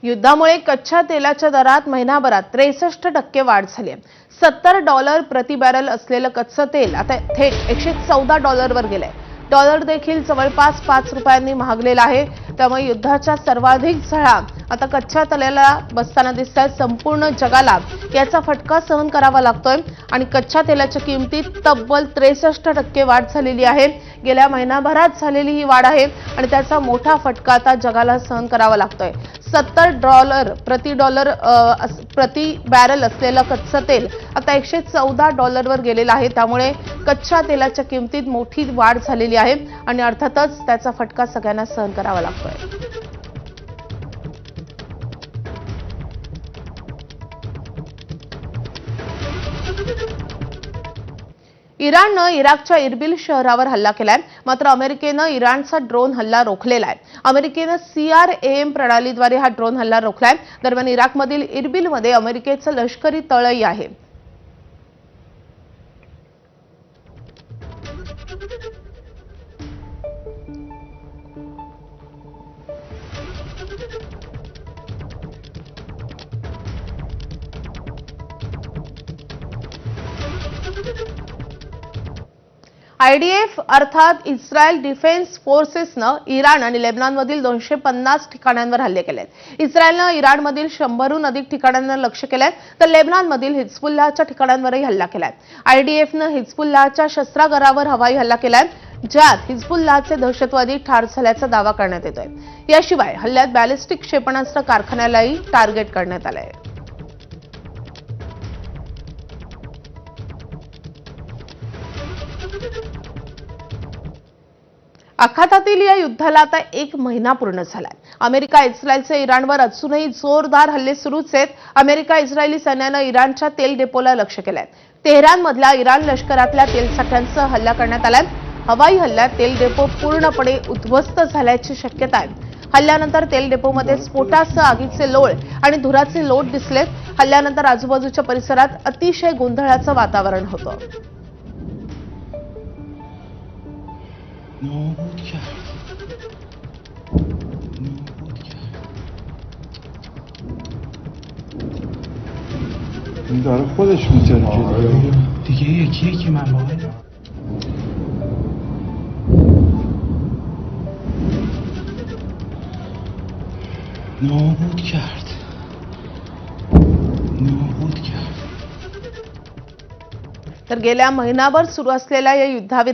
युद्धामुळे कच्च्या तेलाच्या दरात महिनाभरात 63% वाढ झाली आहे। $70 प्रति बॅरल असलेलं कच्चं तेल आता थेट $114 वर गेलंय। डॉलर देखील जवळपास 5 रुपयांनी महागलेला आहे। त्यामुळे युद्धाच्या सर्वाधिक झळा आता कच्च्या तेलाला बसताना दिसतात। संपूर्ण जगाला याचा फटका सहन करावा लागतोय आणि कच्च्या तेलाच्या किमतीत तब्बल 63% वाढ झालेली आहे। गेल्या महिनाभरात झालेली ही वाढ आहे आणि त्याचा मोठा फटका आता जगाला सहन करावा लागतोय। $70 प्रति बॅरल असलेलं कच्चं तेल आता $114 वर गेलेलं आहे। त्यामुळे कच्च्या तेलाच्या किमतीत मोठी वाढ झालेली आहे आणि अर्थातच त्याचा फटका सगळ्यांना सहन करावा लागतोय। इराणनं इराकच्या इरबिल शहरावर हल्ला केलाय, मात्र अमेरिकेनं इराणचा ड्रोन हल्ला रोखलेला आहे। अमेरिकेनं CRAM प्रणालीद्वारे हा ड्रोन हल्ला रोखलाय। दरम्यान इराकमधील इरबिलमध्ये अमेरिकेचं लष्करी तळही आहे। IDF अर्थात इस्रायल डिफेन्स फोर्सेसनं इराण आणि लेबनॉनमधील 250 ठिकाणांवर हल्ले केलेत। इस्रायलनं इराणमधील 100हून अधिक ठिकाणांना लक्ष्य केलंय, तर लेबनॉनमधील हिजबुल्लाहच्या ठिकाणांवरही हल्ला केलाय। IDFनं हिजबुल्लाहच्या शस्त्रागारावर हवाई हल्ला केलाय, ज्यात हिजबुल्लाहचे दहशतवादी ठार झाल्याचा दावा करण्यात येतोय। याशिवाय हल्ल्यात बॅलिस्टिक क्षेपणास्त्र कारखान्यालाही टार्गेट करण्यात आलंय। आखातातील या युद्धाला आता 1 महिना पूर्ण झालाय। अमेरिका इस्रायलचे इराणवर अजूनही जोरदार हल्ले सुरूच आहेत। अमेरिका इस्रायली सैन्यानं इराणच्या तेल डेपोला लक्ष्य केलंय। तेहरानमधल्या इराण लष्करातल्या तेलसाठ्यांचा हल्ला करण्यात आलाय। हवाई हल्ल्यात तेल डेपो पूर्णपणे उद्ध्वस्त झाल्याची शक्यता आहे। हल्ल्यानंतर तेल डेपोमध्ये स्फोटासह आगीचे लोळ आणि धुराचे लोट दिसलेत। हल्ल्यानंतर आजूबाजूच्या परिसरात अतिशय गोंधळाचं वातावरण होतं। نابود کرد این داره خودش میترکه دیگه یکیه که من باید نابود کرد तर गेल्या महिनाभर सुरू असलेल्या या युद्धाविरोधात